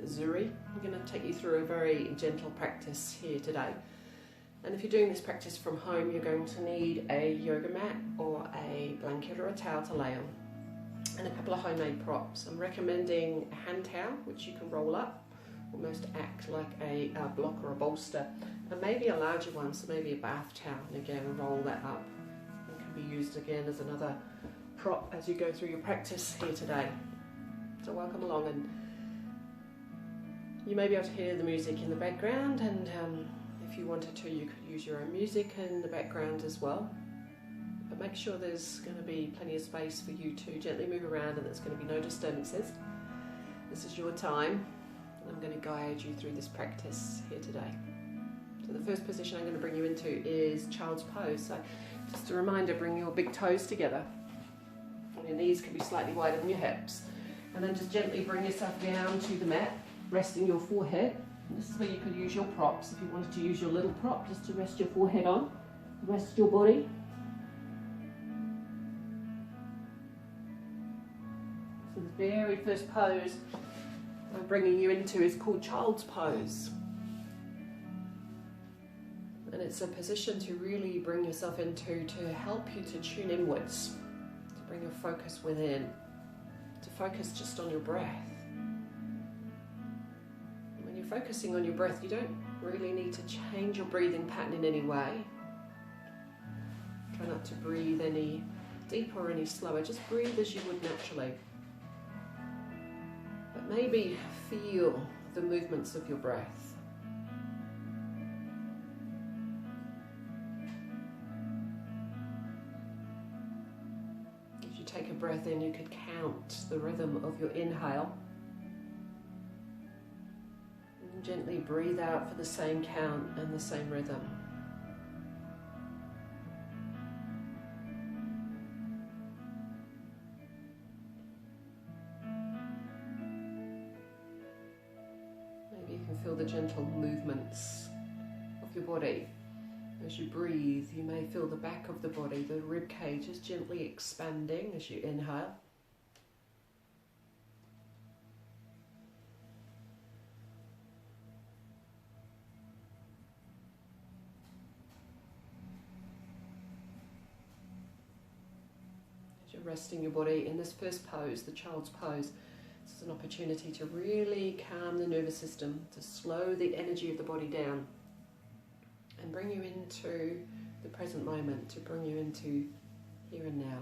Zuri. I'm going to take you through a very gentle practice here today. And if you're doing this practice from home, you're going to need a yoga mat or a blanket or a towel to lay on, and a couple of homemade props. I'm recommending a hand towel, which you can roll up, almost act like a block or a bolster, and maybe a larger one, so maybe a bath towel, and again roll that up. It can be used again as another prop as you go through your practice here today. So welcome along, and you may be able to hear the music in the background, and if you wanted to, you could use your own music in the background as well. But make sure there's going to be plenty of space for you to gently move around, and there's going to be no disturbances. This is your time, and I'm going to guide you through this practice here today. So the first position I'm going to bring you into is child's pose. So just a reminder, bring your big toes together. And your knees can be slightly wider than your hips. And then just gently bring yourself down to the mat, resting your forehead. And this is where you could use your props. If you wanted to use your little prop just to rest your forehead on, rest your body. So the very first pose I'm bringing you into is called child's pose. And it's a position to really bring yourself into, to help you to tune inwards, to bring your focus within, to focus just on your breath. When you're focusing on your breath, you don't really need to change your breathing pattern in any way. Try not to breathe any deeper or any slower, just breathe as you would naturally. But maybe feel the movements of your breath. Take a breath in, you could count the rhythm of your inhale. And gently breathe out for the same count and the same rhythm. Maybe you can feel the gentle movements of your body. As you breathe, you may feel the back of the body, the rib cage is gently expanding as you inhale. As you're resting your body in this first pose, the child's pose, this is an opportunity to really calm the nervous system, to slow the energy of the body down, and bring you into the present moment, to bring you into here and now.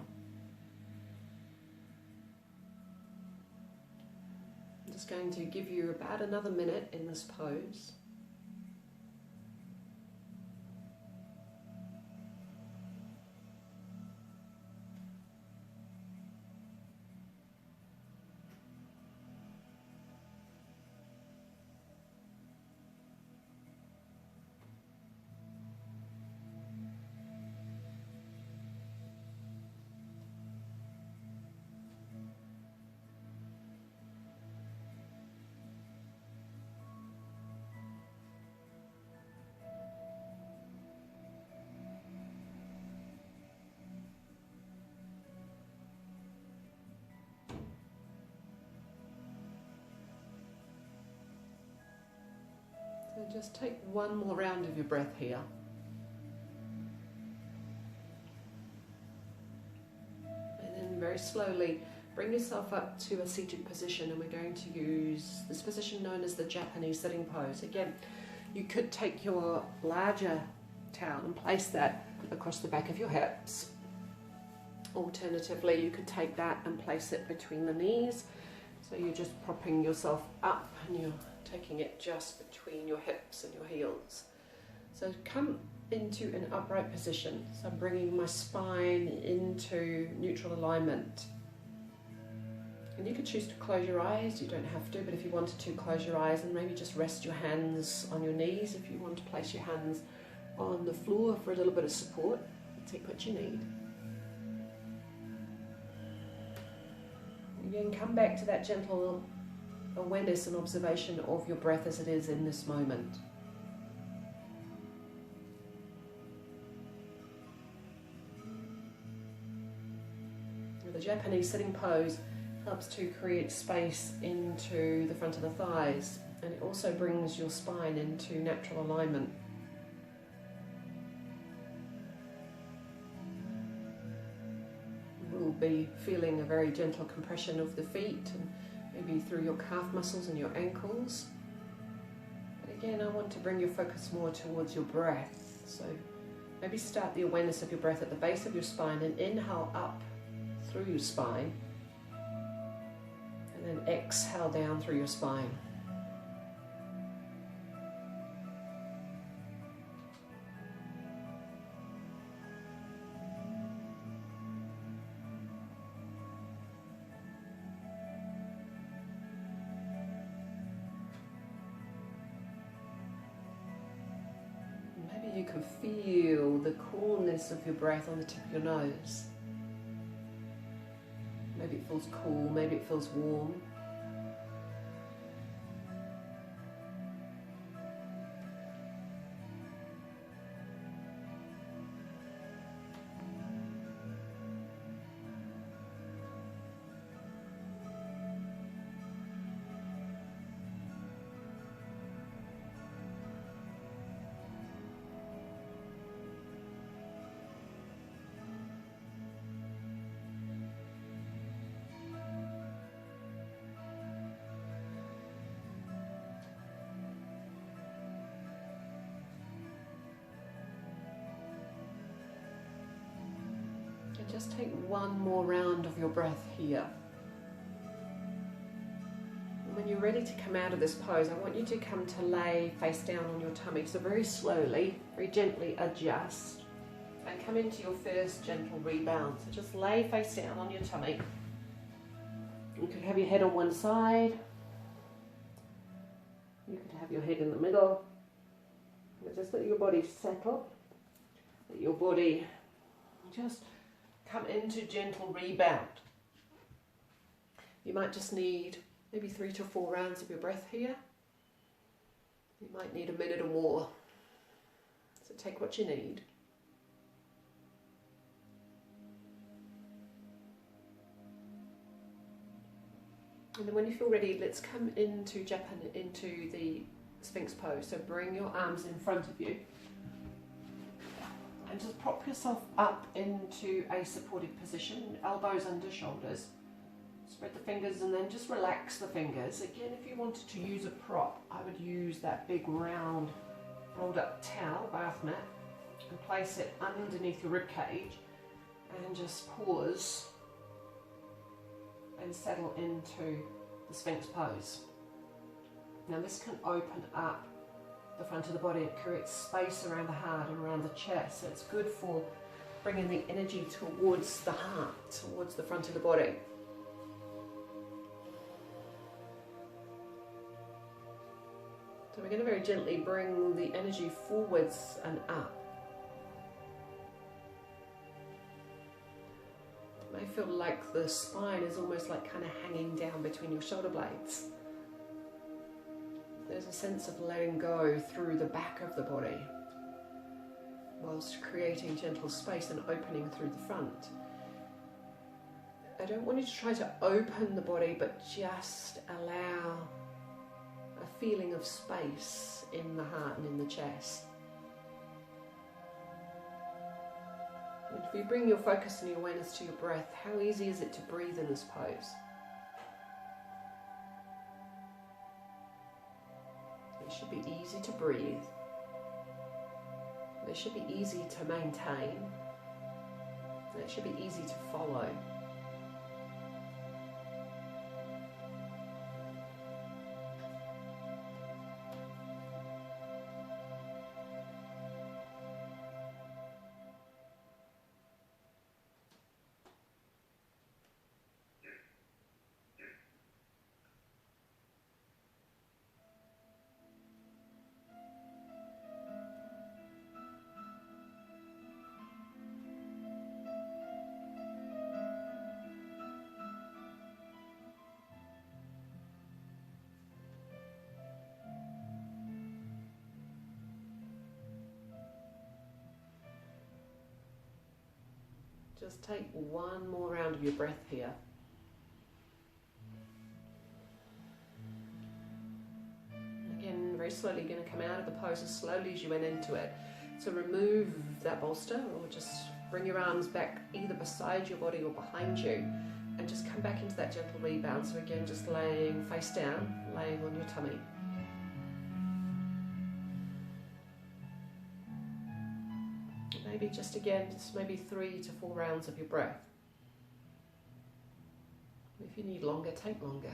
I'm just going to give you about another minute in this pose. So just take one more round of your breath here. And then very slowly bring yourself up to a seated position, and we're going to use this position known as the Japanese sitting pose. Again, you could take your larger towel and place that across the back of your hips. Alternatively, you could take that and place it between the knees. So you're just propping yourself up and you're taking it just between your hips and your heels. So come into an upright position. So I'm bringing my spine into neutral alignment. And you could choose to close your eyes, you don't have to, but if you wanted to, close your eyes and maybe just rest your hands on your knees. If you want to place your hands on the floor for a little bit of support, take what you need. Again, come back to that gentle awareness and observation of your breath as it is in this moment. The Japanese sitting pose Helps to create space into the front of the thighs, and it also brings your spine into natural alignment. We'll be feeling a very gentle compression of the feet, and maybe through your calf muscles and your ankles. But again, I want to bring your focus more towards your breath. So maybe start the awareness of your breath at the base of your spine and inhale up through your spine. And then exhale down through your spine. Maybe you can feel the coolness of your breath on the tip of your nose. Maybe it feels cool, maybe it feels warm. Just take one more round of your breath here. And when you're ready to come out of this pose, I want you to come to lay face down on your tummy. So very slowly, very gently adjust and come into your first gentle rebound. So just lay face down on your tummy. You could have your head on one side. You could have your head in the middle. And just let your body settle. Let your body just come into gentle rebound. You might just need maybe 3 to 4 rounds of your breath here. You might need a minute or more. So take what you need. And then when you feel ready, let's come into Japan, into the Sphinx pose. So bring your arms in front of you. And just prop yourself up into a supported position, elbows under shoulders. Spread the fingers and then just relax the fingers. Again, if you wanted to use a prop, I would use that big round rolled up towel, bath mat, and place it underneath your rib cage and just pause and settle into the Sphinx pose. Now this can open up the front of the body. It creates space around the heart and around the chest, so it's good for bringing the energy towards the heart, towards the front of the body. So we're going to very gently bring the energy forwards and up. It may feel like the spine is almost like kind of hanging down between your shoulder blades. There's a sense of letting go through the back of the body whilst creating gentle space and opening through the front. I don't want you to try to open the body, but just allow a feeling of space in the heart and in the chest. And if you bring your focus and your awareness to your breath, how easy is it to breathe in this pose? It should be easy to breathe. It should be easy to maintain. And it should be easy to follow. Just take one more round of your breath here. very slowly going to come out of the pose as slowly as you went into it. So remove that bolster, or just bring your arms back either beside your body or behind you, and just come back into that gentle rebound. So again, just laying face down, laying on your tummy. Maybe just again, just maybe 3 to 4 rounds of your breath. If you need longer, take longer.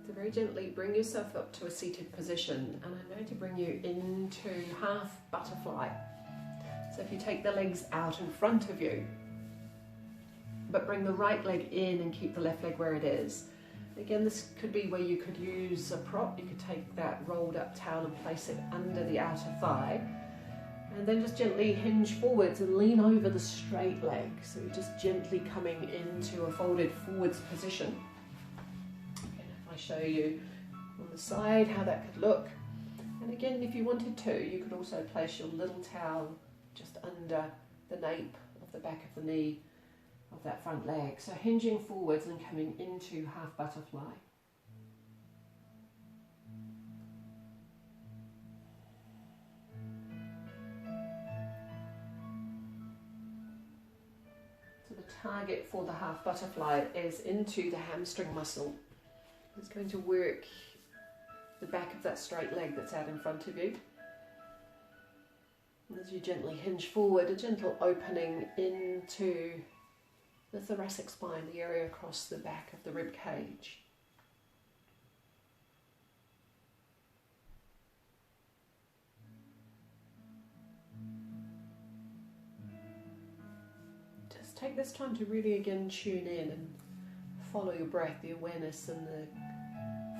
So very gently bring yourself up to a seated position, and I'm going to bring you into half butterfly. So if you take the legs out in front of you, but bring the right leg in and keep the left leg where it is. Again, this could be where you could use a prop. You could take that rolled up towel and place it under the outer thigh, and then just gently hinge forwards and lean over the straight leg. So you're just gently coming into a folded forwards position. Again, if I show you on the side how that could look. And again, if you wanted to, you could also place your little towel just under the nape of the back of the knee of that front leg. So hinging forwards and coming into half butterfly. So the target for the half butterfly is into the hamstring muscle. It's going to work the back of that straight leg that's out in front of you. And as you gently hinge forward, a gentle opening into the thoracic spine, the area across the back of the rib cage. Just take this time to really again tune in and follow your breath. The awareness and the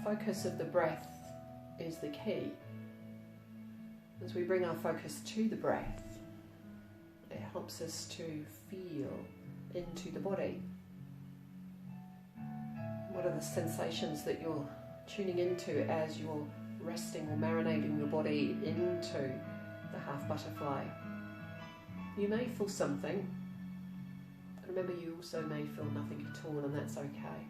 focus of the breath is the key. As we bring our focus to the breath, it helps us to feel into the body. What are the sensations that you're tuning into as you're resting or marinating your body into the half butterfly? You may feel something. Remember, you also may feel nothing at all, and that's okay.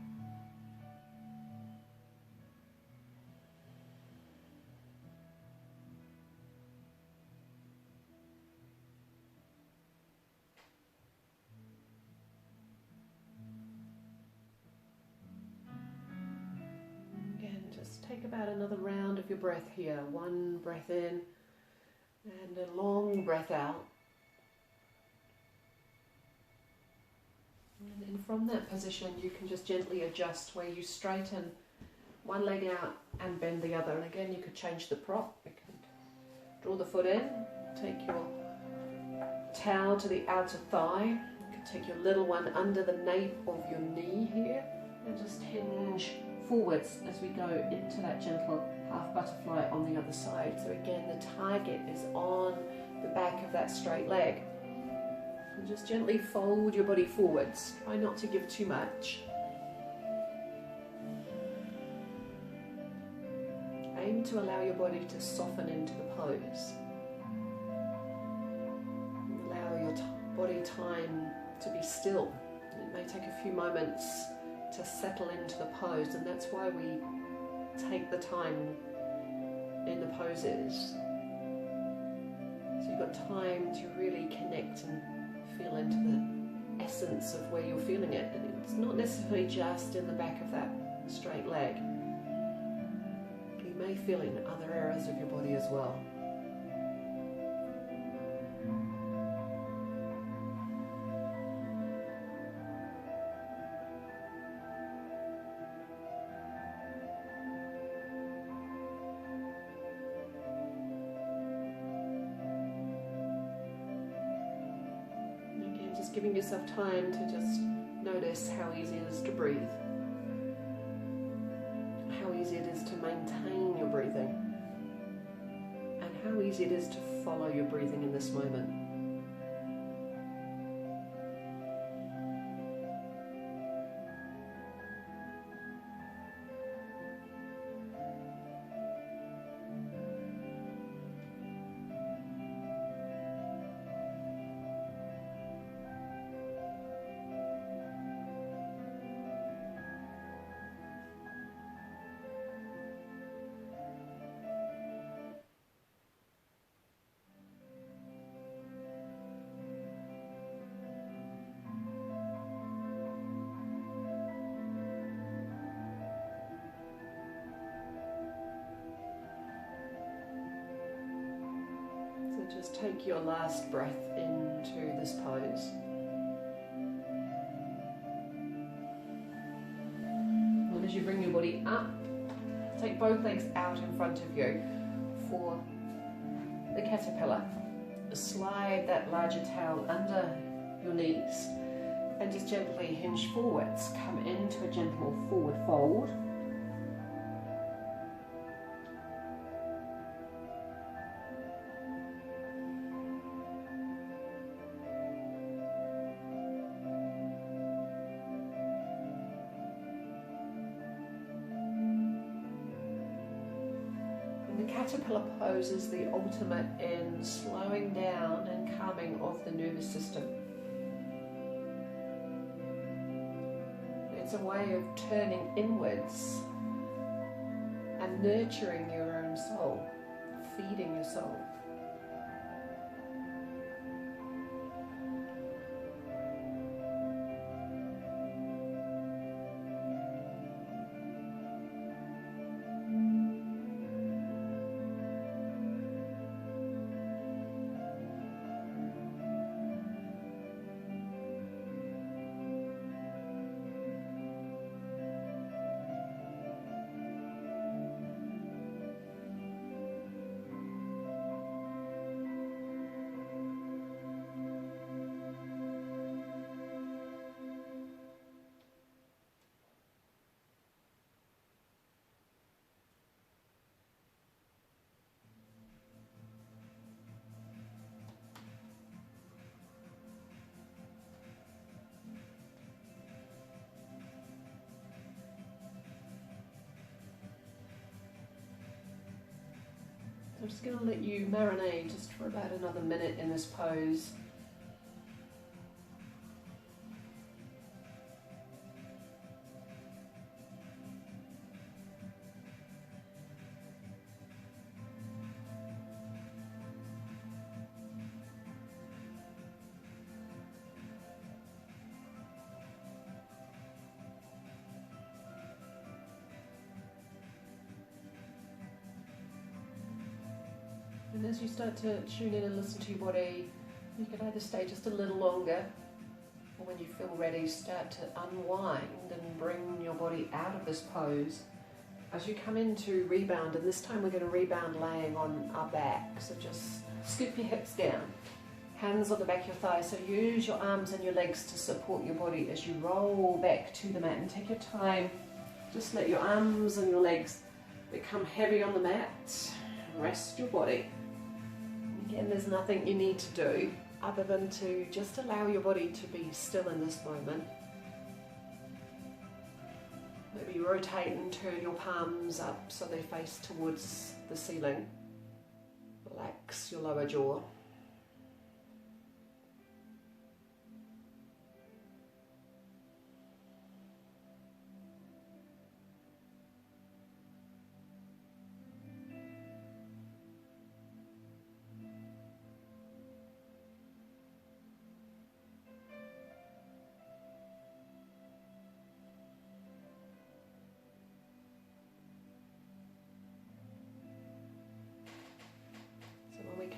Take about another round of your breath here. One breath in and a long breath out. And then from that position you can just gently adjust where you straighten one leg out and bend the other. And again, you could change the prop. You can draw the foot in, take your towel to the outer thigh. You can take your little one under the nape of your knee here and just hinge forwards as we go into that gentle half butterfly on the other side. So again, the target is on the back of that straight leg. And just gently fold your body forwards. Try not to give too much. Aim to allow your body to soften into the pose. Allow your body time to be still. It may take a few moments to settle into the pose, and that's why we take the time in the poses. So you've got time to really connect and feel into the essence of where you're feeling it. And it's not necessarily just in the back of that straight leg. You may feel it in other areas of your body as well. Giving yourself time to just notice how easy it is to breathe, how easy it is to maintain your breathing, and how easy it is to follow your breathing in this moment. just take your last breath into this pose. And as you bring your body up, take both legs out in front of you for the caterpillar. Slide that larger towel under your knees and just gently hinge forwards. Come into a gentle forward fold. Caterpillar pose is the ultimate in slowing down and calming of the nervous system. It's a way of turning inwards and nurturing your own soul, feeding your soul. I'm just going to let you marinate just for about another minute in this pose. And as you start to tune in and listen to your body, you can either stay just a little longer, or when you feel ready, start to unwind and bring your body out of this pose. As you come into rebound, and this time we're going to rebound laying on our back, so just scoop your hips down, hands on the back of your thighs, so use your arms and your legs to support your body as you roll back to the mat, and take your time, just let your arms and your legs become heavy on the mat, rest your body. Again, there's nothing you need to do other than to just allow your body to be still in this moment. Maybe rotate and turn your palms up so they face towards the ceiling. Relax your lower jaw.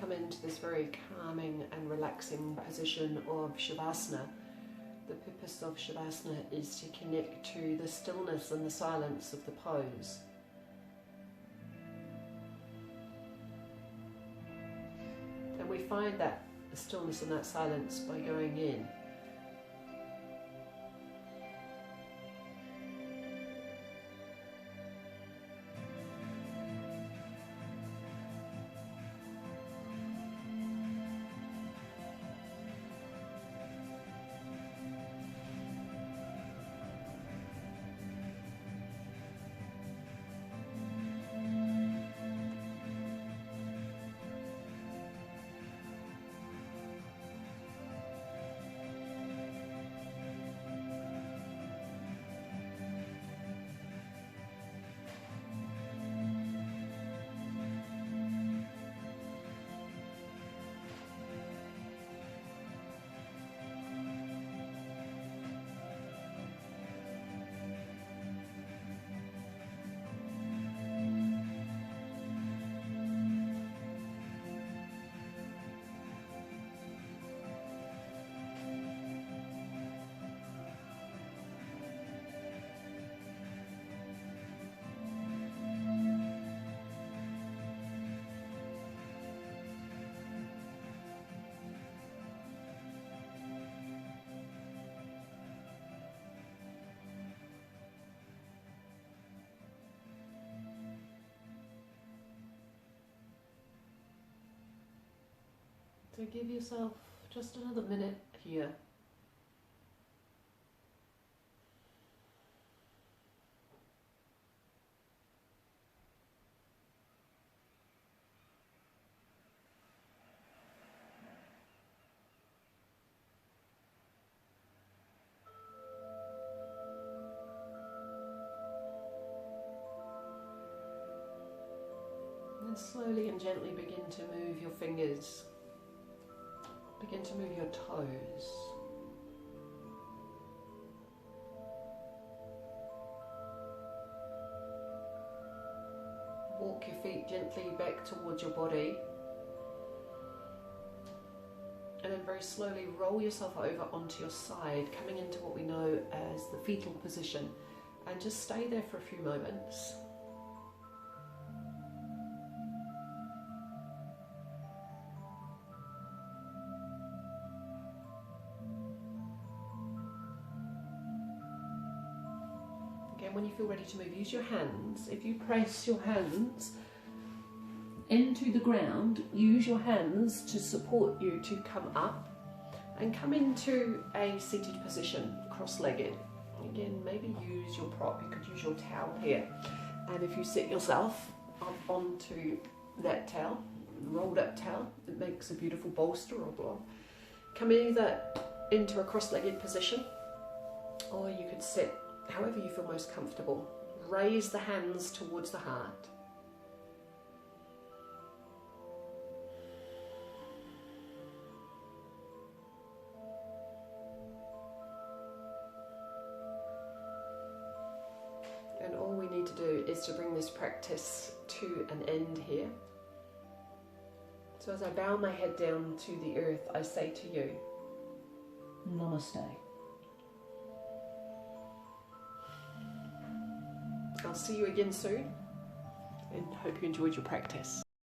Come into this very calming and relaxing position of Shavasana. The purpose of Shavasana is to connect to the stillness and the silence of the pose. And we find that stillness and that silence by going in. So give yourself just another minute here. And slowly and gently begin to move your fingers. Begin to move your toes. Walk your feet gently back towards your body. And then very slowly roll yourself over onto your side, coming into what we know as the fetal position. And just stay there for a few moments. Again, when you feel ready to move, use your hands. If you press your hands into the ground, use your hands to support you to come up and come into a seated position, cross-legged. Again, maybe use your prop. You could use your towel here. And if you sit yourself up onto that towel, rolled up towel, it makes a beautiful bolster or block. Come either into a cross-legged position, or you could sit however you feel most comfortable. Raise the hands towards the heart. And all we need to do is to bring this practice to an end here. So as I bow my head down to the earth, I say to you, Namaste. I'll see you again soon, and hope you enjoyed your practice.